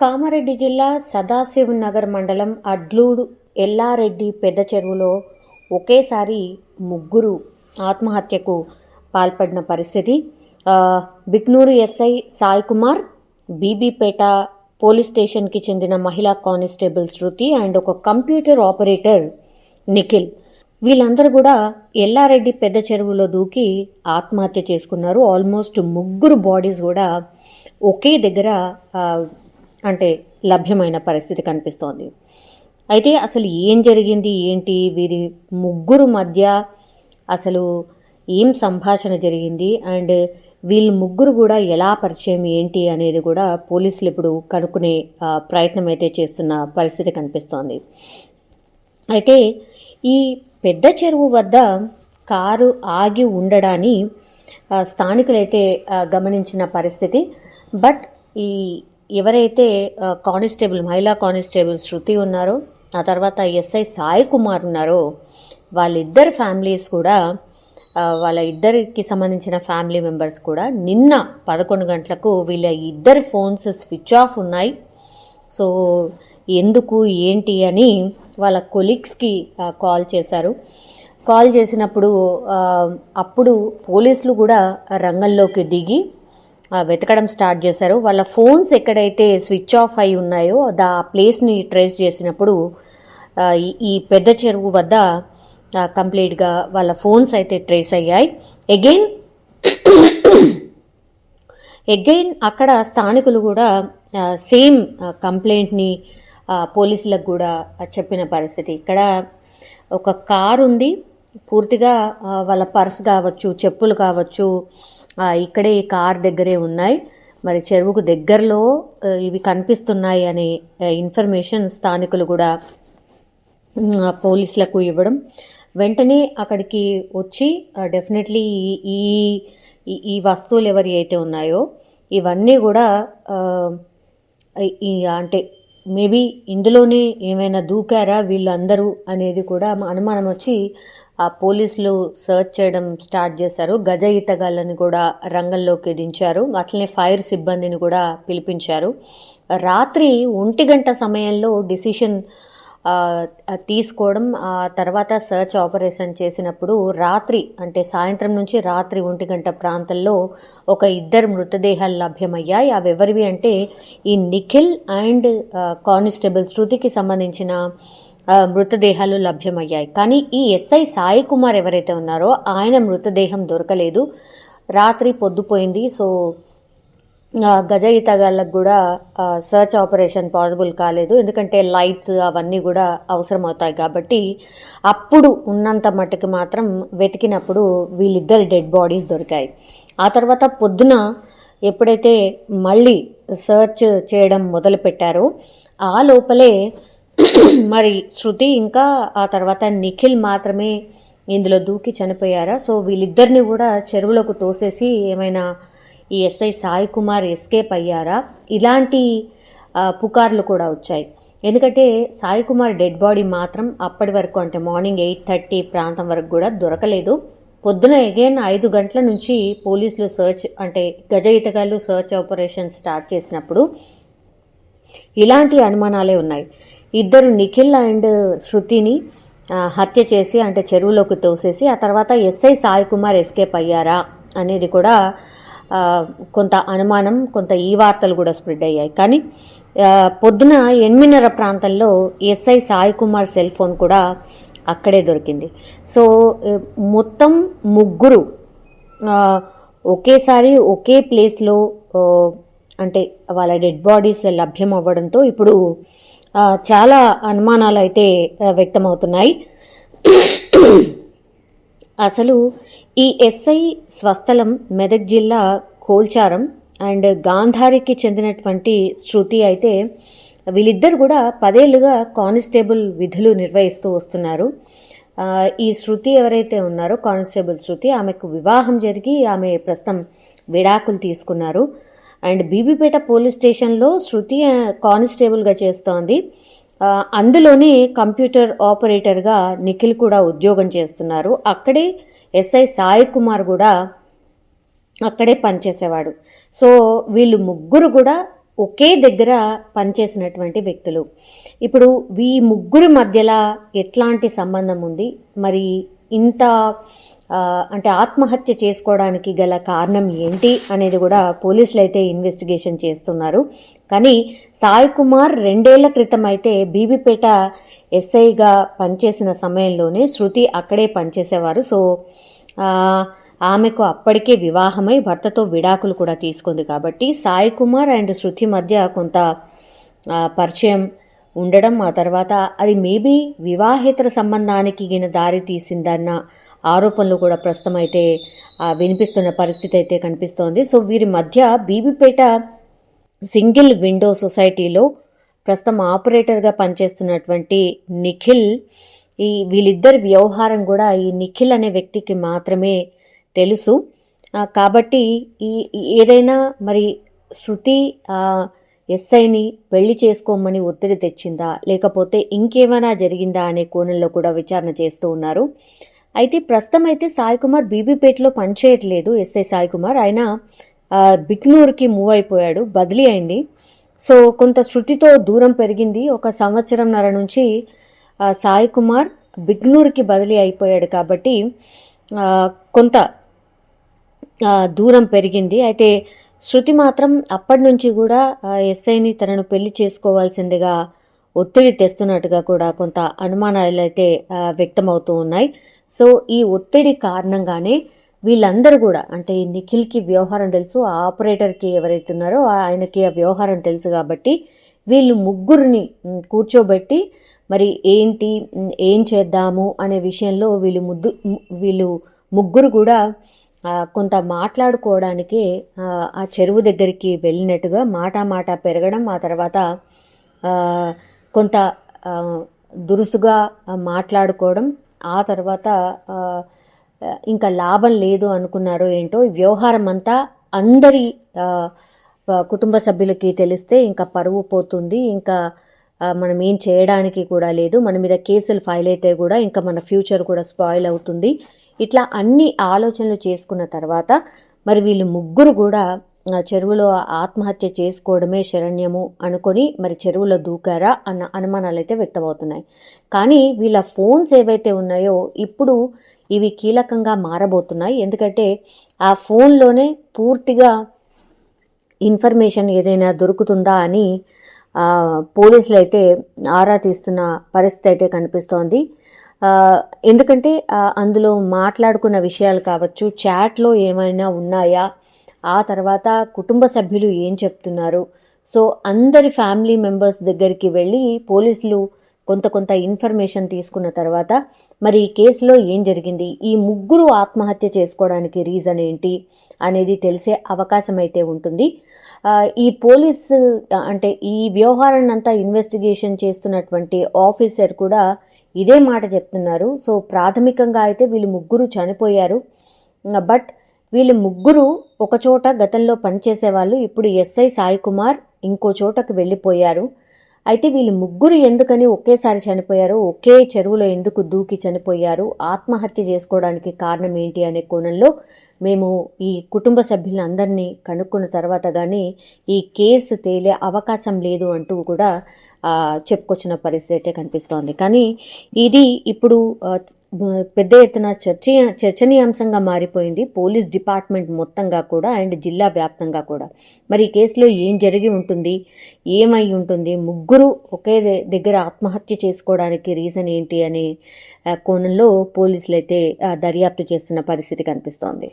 కామారెడ్డి జిల్లా సదాశివనగర్ మండలం అడ్లూరు ఎల్లారెడ్డి పెద్ద చెరువులో ఒకేసారి ముగ్గురు ఆత్మహత్యకు పాల్పడిన పరిస్థితి. బిక్నూరు ఎస్ఐ సాయి కుమార్, బీబీపేట పోలీస్ స్టేషన్కి చెందిన మహిళా కానిస్టేబుల్ శృతి అండ్ ఒక కంప్యూటర్ ఆపరేటర్ నిఖిల్, వీళ్ళందరూ కూడా ఎల్లారెడ్డి పెద్ద చెరువులో దూకి ఆత్మహత్య చేసుకున్నారు. ఆల్మోస్ట్ ముగ్గురు బాడీస్ కూడా ఒకే దగ్గర అంటే లభ్యమైన పరిస్థితి కనిపిస్తోంది. అయితే అసలు ఏం జరిగింది ఏంటి, వీరి ముగ్గురు మధ్య అసలు ఏం సంభాషణ జరిగింది అండ్ వీళ్ళు ముగ్గురు కూడా ఎలా పరిచయం ఏంటి అనేది కూడా పోలీసులు ఇప్పుడు కనుక్కునే ప్రయత్నం అయితే చేస్తున్న పరిస్థితి కనిపిస్తోంది. అయితే ఈ పెద్ద చెరువు వద్ద కారు ఆగి ఉండడాన్ని స్థానికులైతే గమనించిన పరిస్థితి. బట్ ఈ ఎవరైతే కానిస్టేబుల్ మహిళా కానిస్టేబుల్ శృతి ఉన్నారో, ఆ తర్వాత ఎస్ఐ సాయి కుమార్ ఉన్నారో, వాళ్ళిద్దరు ఫ్యామిలీస్ కూడా వాళ్ళ ఇద్దరికి సంబంధించిన ఫ్యామిలీ మెంబర్స్ కూడా నిన్న 11 గంటలకు వీళ్ళ ఇద్దరి ఫోన్స్ స్విచ్ ఆఫ్ ఉన్నాయి. సో ఎందుకు ఏంటి అని వాళ్ళ కొలీగ్స్కి కాల్ చేశారు. కాల్ చేసినప్పుడు అప్పుడు పోలీసులు కూడా రంగంలోకి దిగి వెతకడం స్టార్ట్ చేశారు. వాళ్ళ ఫోన్స్ ఎక్కడైతే స్విచ్ ఆఫ్ అయి ఉన్నాయో ఆ ప్లేస్ని ట్రేస్ చేసినప్పుడు ఈ పెద్ద చెరువు వద్ద కంప్లీట్గా వాళ్ళ ఫోన్స్ అయితే ట్రేస్ అయ్యాయి. అగైన్ అక్కడ స్థానికులు కూడా సేమ్ కంప్లైంట్ని పోలీసులకు కూడా చెప్పిన పరిస్థితి. ఇక్కడ ఒక కారు ఉంది, పూర్తిగా వాళ్ళ పర్స్ కావచ్చు, చెప్పులు కావచ్చు ఇక్కడే ఈ కార్ దగ్గరే ఉన్నాయి. మరి చెరువుకు దగ్గరలో ఇవి కనిపిస్తున్నాయి అనే ఇన్ఫర్మేషన్ స్థానికులు కూడా పోలీసులకు ఇవ్వడం, వెంటనే అక్కడికి వచ్చి డెఫినెట్లీ ఈ ఈ వస్తువులు ఎవరి అయితే ఉన్నాయో ఇవన్నీ కూడా అంటే మేబీ ఇందులోనే ఏమైనా దూకారా వీళ్ళందరూ అనేది కూడా అనుమానం వచ్చి ఆ పోలీసులు సర్చ్ చేయడం స్టార్ట్ చేశారు. గజ ఈతగాళ్ళని కూడా రంగంలోకి దించారు. అట్లనే ఫైర్ సిబ్బందిని కూడా పిలిపించారు. రాత్రి 1 గంట సమయంలో డిసిషన్ తీసుకోవడం, ఆ తర్వాత సర్చ్ ఆపరేషన్ చేసినప్పుడు రాత్రి అంటే సాయంత్రం నుంచి రాత్రి 1 గంట ప్రాంతంలో ఒక 2 మృతదేహాలు లభ్యమయ్యాయి. అవి ఎవరివి అంటే ఈ నిఖిల్ అండ్ కానిస్టేబుల్ శృతికి సంబంధించిన మృతదేహాలు లభ్యమయ్యాయి. కానీ ఈ ఎస్ఐ సాయి కుమార్ ఎవరైతే ఉన్నారో ఆయన మృతదేహం దొరకలేదు. రాత్రి పొద్దుపోయింది. సో గజ ఈతగాళ్ళకు కూడా సర్చ్ ఆపరేషన్ పాసిబుల్ కాలేదు, ఎందుకంటే లైట్స్ అవన్నీ కూడా అవసరం అవుతాయి కాబట్టి. అప్పుడు ఉన్నంత మట్టుకు మాత్రం వెతికినప్పుడు వీళ్ళిద్దరు డెడ్ బాడీస్ దొరికాయి. ఆ తర్వాత పొద్దున ఎప్పుడైతే మళ్ళీ సర్చ్ చేయడం మొదలుపెట్టారో ఆ లోపలే మరి శృతి ఇంకా ఆ తర్వాత నిఖిల్ మాత్రమే ఇందులో దూకి చనిపోయారా. సో వీళ్ళిద్దరిని కూడా చెరువులోకి తోసేసి ఏమైనా ఈ ఎస్ఐ సాయి కుమార్ ఎస్కేప్ అయ్యారా, ఇలాంటి పుకార్లు కూడా వచ్చాయి. ఎందుకంటే సాయి కుమార్ డెడ్ బాడీ మాత్రం అప్పటి వరకు అంటే మార్నింగ్ 8:30 ప్రాంతం వరకు కూడా దొరకలేదు. పొద్దున అగైన్ 5 గంటల నుంచి పోలీసులు సర్చ్ అంటే గజ ఈతగాళ్ళు సర్చ్ ఆపరేషన్ స్టార్ట్ చేసినప్పుడు ఇలాంటి అనుమానాలే ఉన్నాయి. ఇద్దరు నిఖిల్ అండ్ శృతిని హత్య చేసి అంటే చెరువులోకి తోసేసి ఆ తర్వాత ఎస్ఐ సాయి కుమార్ ఎస్కేప్ అయ్యారా అనేది కూడా కొంత అనుమానం, కొంత ఈ వార్తలు కూడా స్ప్రెడ్ అయ్యాయి. కానీ పొద్దున 8:30 ప్రాంతంలో SI Sai Kumar cell phone కూడా అక్కడే దొరికింది. సో మొత్తం ముగ్గురు ఒకేసారి ఒకే ప్లేస్లో అంటే వాళ్ళ డెడ్ బాడీస్ లభ్యం అవ్వడంతో ఇప్పుడు చాలా అనుమానాలు అయితే వ్యక్తమవుతున్నాయి. అసలు ఈ ఎస్ఐ స్వస్థలం మెదక్ జిల్లా కోల్చారం అండ్ గాంధారికి చెందినటువంటి శృతి అయితే వీళ్ళిద్దరు కూడా 10 ఏళ్లుగా కానిస్టేబుల్ విధులు నిర్వహిస్తూ వస్తున్నారు. ఈ శృతి ఎవరైతే ఉన్నారో కానిస్టేబుల్ శృతి, ఆమెకు వివాహం జరిగి ఆమె ప్రస్తుతం విడాకులు తీసుకున్నారు. అండ్ బీబీపేట పోలీస్ స్టేషన్లో శృతి కానిస్టేబుల్గా చేస్తోంది. అందులోనే కంప్యూటర్ ఆపరేటర్గా నిఖిల్ కూడా ఉద్యోగం చేస్తున్నారు. అక్కడే ఎస్ఐ సాయి కుమార్ కూడా అక్కడే పనిచేసేవాడు. సో వీళ్ళు ముగ్గురు కూడా ఒకే దగ్గర పనిచేసినటువంటి వ్యక్తులు. ఇప్పుడు ఈ ముగ్గురి మధ్యలో ఎట్లాంటి సంబంధం ఉంది, మరి ఇంత అంటే ఆత్మహత్య చేసుకోవడానికి గల కారణం ఏంటి అనేది కూడా పోలీసులు అయితే ఇన్వెస్టిగేషన్ చేస్తున్నారు. కానీ సాయి కుమార్ 2 ఏళ్ల క్రితం అయితే బీబీపేట ఎస్ఐగా పనిచేసిన సమయంలోనే శృతి అక్కడే పనిచేసేవారు. సో ఆమెకు అప్పటికే వివాహమై భర్తతో విడాకులు కూడా తీసుకుంది. కాబట్టి సాయి కుమార్ అండ్ శృతి మధ్య కొంత పరిచయం ఉండడం, ఆ తర్వాత అది మేబీ వివాహేతర సంబంధానికి దారి తీసిందన్న ఆరోపణలు కూడా ప్రస్తుతం అయితే వినిపిస్తున్న పరిస్థితి అయితే కనిపిస్తోంది. సో వీరి మధ్య బీబీపేట సింగిల్ విండో సొసైటీలో ప్రస్తుతం ఆపరేటర్గా పనిచేస్తున్నటువంటి నిఖిల్, వీళ్ళిద్దరి వ్యవహారం కూడా ఈ నిఖిల్ అనే వ్యక్తికి మాత్రమే తెలుసు. కాబట్టి ఏదైనా మరి శృతి ఎస్ఐని పెళ్లి చేసుకోమని ఒత్తిడి తెచ్చిందా, లేకపోతే ఇంకేమైనా జరిగిందా అనే కోణంలో కూడా విచారణ చేస్తూ ఉన్నారు. అయితే ప్రస్తుతం అయితే సాయి కుమార్ బీబీపేటలో పనిచేయట్లేదు. ఎస్ఐ సాయి కుమార్ ఆయన బిక్నూర్కి మూవ్ అయిపోయాడు, బదిలీ అయింది. సో కొంత శృతితో దూరం పెరిగింది. 1 సంవత్సరంన్నర నుంచి సాయి కుమార్ బిక్నూర్కి బదిలీ అయిపోయాడు. కాబట్టి కొంత దూరం పెరిగింది. అయితే శృతి మాత్రం అప్పటి నుంచి కూడా ఎస్ఐని తనను పెళ్లి చేసుకోవాల్సిందిగా ఒత్తిడి తెస్తున్నట్టుగా కూడా కొంత అనుమానాలు అయితే వ్యక్తమవుతూ ఉన్నాయి. సో ఈ ఒత్తిడి కారణంగానే వీళ్ళందరూ కూడా, అంటే నిఖిల్కి వ్యవహారం తెలుసు, ఆ ఆపరేటర్కి ఎవరైతే ఉన్నారో ఆయనకి ఆ వ్యవహారం తెలుసు. కాబట్టి వీళ్ళు ముగ్గురిని కూర్చోబెట్టి మరి ఏం చేద్దాము అనే విషయంలో వీళ్ళు ముగ్గురు కూడా కొంత మాట్లాడుకోవడానికి ఆ చెరువు దగ్గరికి వెళ్ళినట్టుగా మాట పెరగడం, ఆ తర్వాత కొంత దురుసుగా మాట్లాడుకోవడం, ఆ తర్వాత ఇంకా లాభం లేదు అనుకున్నారో ఏంటో ఈ వ్యవహారం అంతా అందరి కుటుంబ సభ్యులకి తెలిస్తే ఇంకా పరువు పోతుంది, ఇంకా మనం ఏం చేయడానికి కూడా లేదు, మన మీద కేసులు ఫైల్ అయితే కూడా ఇంకా మన ఫ్యూచర్ కూడా స్పాయిల్ అవుతుంది. ఇట్లా అన్ని ఆలోచనలు చేసుకున్న తర్వాత మరి వీళ్ళు ముగ్గురు కూడా చెరువులో ఆత్మహత్య చేసుకోవడమే శరణ్యము అనుకొని మరి చెరువులో దూకారా అన్న అనుమానాలు అయితే వ్యక్తమవుతున్నాయి. కానీ వీళ్ళ ఫోన్స్ ఏవైతే ఉన్నాయో ఇప్పుడు ఇవి కీలకంగా మారబోతున్నాయి. ఎందుకంటే ఆ ఫోన్లోనే పూర్తిగా ఇన్ఫర్మేషన్ ఏదైనా దొరుకుతుందా అని పోలీసులు అయితే ఆరా తీస్తున్న పరిస్థితి అయితే కనిపిస్తోంది. ఎందుకంటే అందులో మాట్లాడుకున్న విషయాలు కావచ్చు, చాట్లో ఏమైనా ఉన్నాయా, ఆ తర్వాత కుటుంబ సభ్యులు ఏం చెప్తున్నారు. సో అందరి ఫ్యామిలీ మెంబర్స్ దగ్గరికి వెళ్ళి పోలీసులు కొంత ఇన్ఫర్మేషన్ తీసుకున్న తర్వాత మరి ఈ కేసులో ఏం జరిగింది, ఈ ముగ్గురు ఆత్మహత్య చేసుకోవడానికి రీజన్ ఏంటి అనేది తెలిసే అవకాశం అయితే ఉంటుంది. ఈ పోలీసు అంటే ఈ వ్యవహారాన్ని అంతా ఇన్వెస్టిగేషన్ చేస్తున్నటువంటి ఆఫీసర్ కూడా ఇదే మాట చెప్తున్నారు. సో ప్రాథమికంగా అయితే వీళ్ళు ముగ్గురు చనిపోయారు, బట్ వీళ్ళు ముగ్గురు ఒకచోట గతంలో పనిచేసేవాళ్ళు, ఇప్పుడు ఎస్ఐ సాయి కుమార్ ఇంకో చోటకు వెళ్ళిపోయారు. అయితే వీళ్ళు ముగ్గురు ఎందుకని ఒకేసారి చనిపోయారు, ఒకే చెరువులో ఎందుకు దూకి చనిపోయారు, ఆత్మహత్య చేసుకోవడానికి కారణం ఏంటి అనే కోణంలో మేము ఈ కుటుంబ సభ్యులందరినీ కనుక్కున్న తర్వాత కానీ ఈ కేసు తేలే అవకాశం లేదు అంటూ కూడా చెప్పుకొచ్చిన పరిస్థితి అయితే కనిపిస్తోంది. కానీ ఇది ఇప్పుడు పెద్ద ఎత్తున చర్చనీయాంశంగా మారిపోయింది పోలీస్ డిపార్ట్మెంట్ మొత్తంగా కూడా అండ్ జిల్లా వ్యాప్తంగా కూడా. మరి ఈ కేసులో ఏం జరిగి ఉంటుంది, ఏమై ఉంటుంది, ముగ్గురు ఒకే దగ్గర ఆత్మహత్య చేసుకోవడానికి రీజన్ ఏంటి అనే కోణంలో పోలీసులు అయితే దర్యాప్తు చేస్తున్న పరిస్థితి కనిపిస్తోంది.